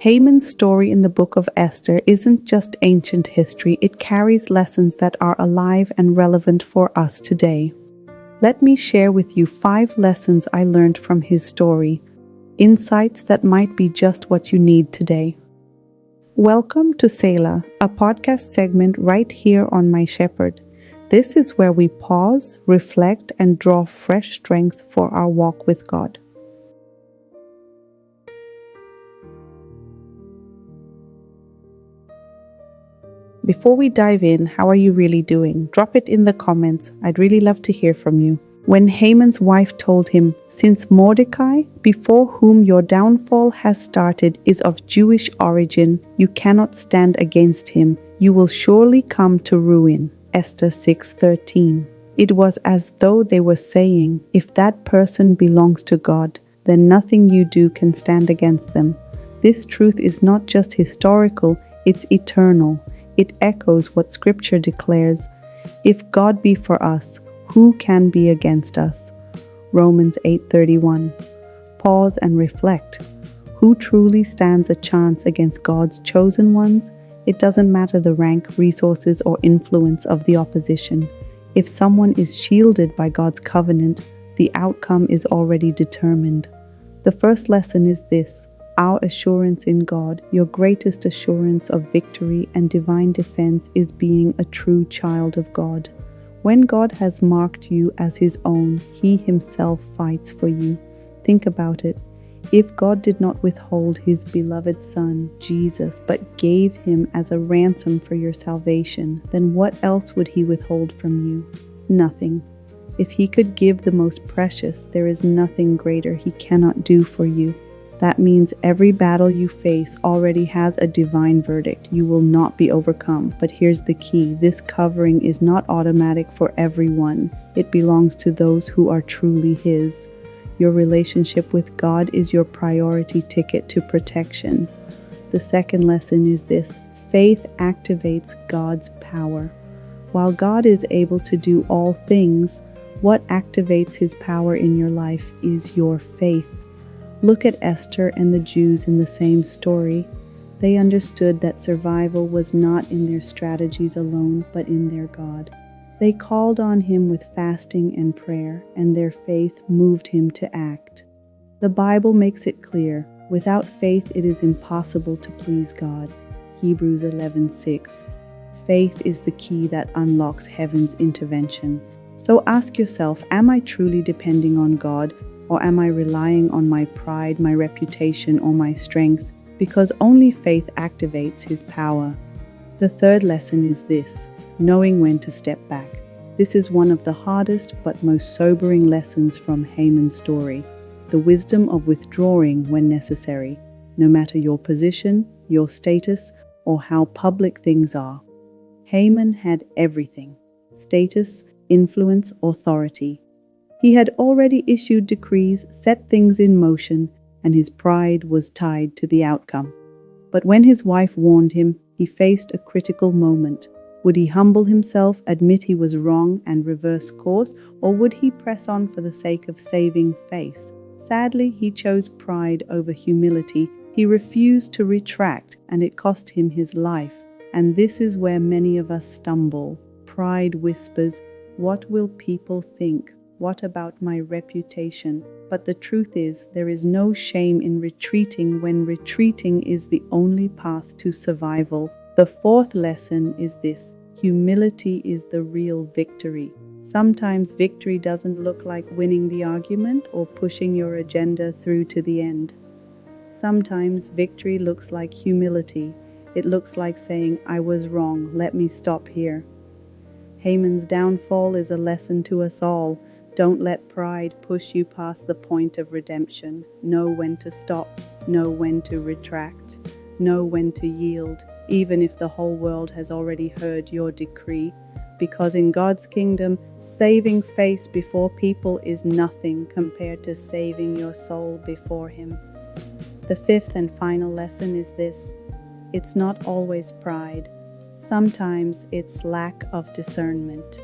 Haman's story in the book of Esther isn't just ancient history, it carries lessons that are alive and relevant for us today. Let me share with you 5 lessons I learned from his story, insights that might be just what you need today. Welcome to Selah, a podcast segment right here on My Shepherd. This is where we pause, reflect, and draw fresh strength for our walk with God. Before we dive in, how are you really doing? Drop it in the comments. I'd really love to hear from you. When Haman's wife told him, "Since Mordecai, before whom your downfall has started, is of Jewish origin, you cannot stand against him. You will surely come to ruin." Esther 6:13. It was as though they were saying, if that person belongs to God, then nothing you do can stand against them. This truth is not just historical, it's eternal. It echoes what Scripture declares. If God be for us, who can be against us? Romans 8:31. Pause and reflect. Who truly stands a chance against God's chosen ones? It doesn't matter the rank, resources, or influence of the opposition. If someone is shielded by God's covenant, the outcome is already determined. The first lesson is this: our assurance in God, your greatest assurance of victory and divine defense, is being a true child of God. When God has marked you as His own, He Himself fights for you. Think about it. If God did not withhold His beloved Son, Jesus, but gave Him as a ransom for your salvation, then what else would He withhold from you? Nothing. If He could give the most precious, there is nothing greater He cannot do for you. That means every battle you face already has a divine verdict. You will not be overcome. But here's the key: this covering is not automatic for everyone. It belongs to those who are truly His. Your relationship with God is your priority ticket to protection. The second lesson is this: faith activates God's power. While God is able to do all things, what activates His power in your life is your faith. Look at Esther and the Jews in the same story. They understood that survival was not in their strategies alone, but in their God. They called on Him with fasting and prayer, and their faith moved Him to act. The Bible makes it clear, without faith it is impossible to please God. Hebrews 11:6. Faith is the key that unlocks heaven's intervention. So ask yourself, am I truly depending on God? Or am I relying on my pride, my reputation, or my strength? Because only faith activates His power. The third lesson is this: knowing when to step back. This is one of the hardest but most sobering lessons from Haman's story. The wisdom of withdrawing when necessary, no matter your position, your status, or how public things are. Haman had everything: status, influence, authority. He had already issued decrees, set things in motion, and his pride was tied to the outcome. But when his wife warned him, he faced a critical moment. Would he humble himself, admit he was wrong, and reverse course, or would he press on for the sake of saving face? Sadly, he chose pride over humility. He refused to retract, and it cost him his life. And this is where many of us stumble. Pride whispers, "What will people think? What about my reputation?" But the truth is, there is no shame in retreating when retreating is the only path to survival. The fourth lesson is this: humility is the real victory. Sometimes victory doesn't look like winning the argument or pushing your agenda through to the end. Sometimes victory looks like humility. It looks like saying, "I was wrong, let me stop here." Haman's downfall is a lesson to us all. Don't let pride push you past the point of redemption. Know when to stop. Know when to retract. Know when to yield, even if the whole world has already heard your decree. Because in God's kingdom, saving face before people is nothing compared to saving your soul before Him. The fifth and final lesson is this: it's not always pride. Sometimes it's lack of discernment.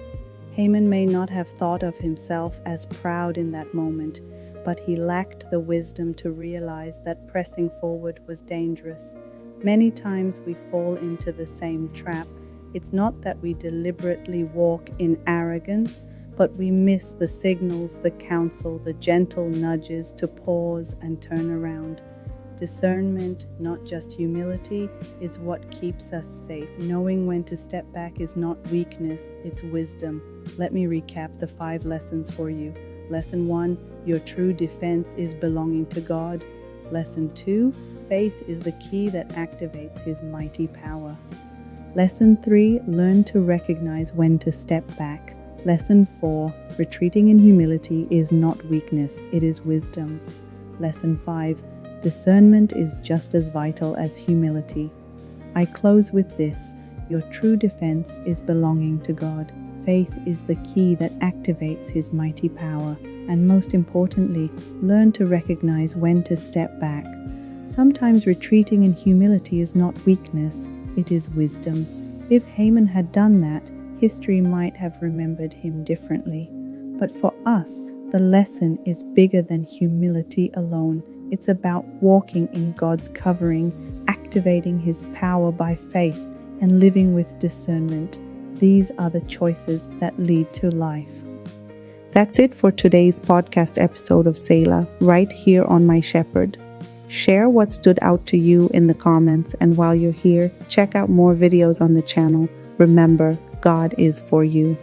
Haman may not have thought of himself as proud in that moment, but he lacked the wisdom to realize that pressing forward was dangerous. Many times we fall into the same trap. It's not that we deliberately walk in arrogance, but we miss the signals, the counsel, the gentle nudges to pause and turn around. Discernment, not just humility, is what keeps us safe. Knowing when to step back is not weakness, it's wisdom. Let me recap the 5 lessons for you. Lesson 1, your true defense is belonging to God. Lesson 2, faith is the key that activates His mighty power. Lesson 3, learn to recognize when to step back. Lesson 4, retreating in humility is not weakness, it is wisdom. Lesson 5, discernment is just as vital as humility. I close with this: your true defense is belonging to God. Faith is the key that activates His mighty power. And most importantly, learn to recognize when to step back. Sometimes retreating in humility is not weakness, it is wisdom. If Haman had done that, history might have remembered him differently. But for us, the lesson is bigger than humility alone. It's about walking in God's covering, activating His power by faith, and living with discernment. These are the choices that lead to life. That's it for today's podcast episode of Selah, right here on My Shepherd. Share what stood out to you in the comments, and while you're here, check out more videos on the channel. Remember, God is for you.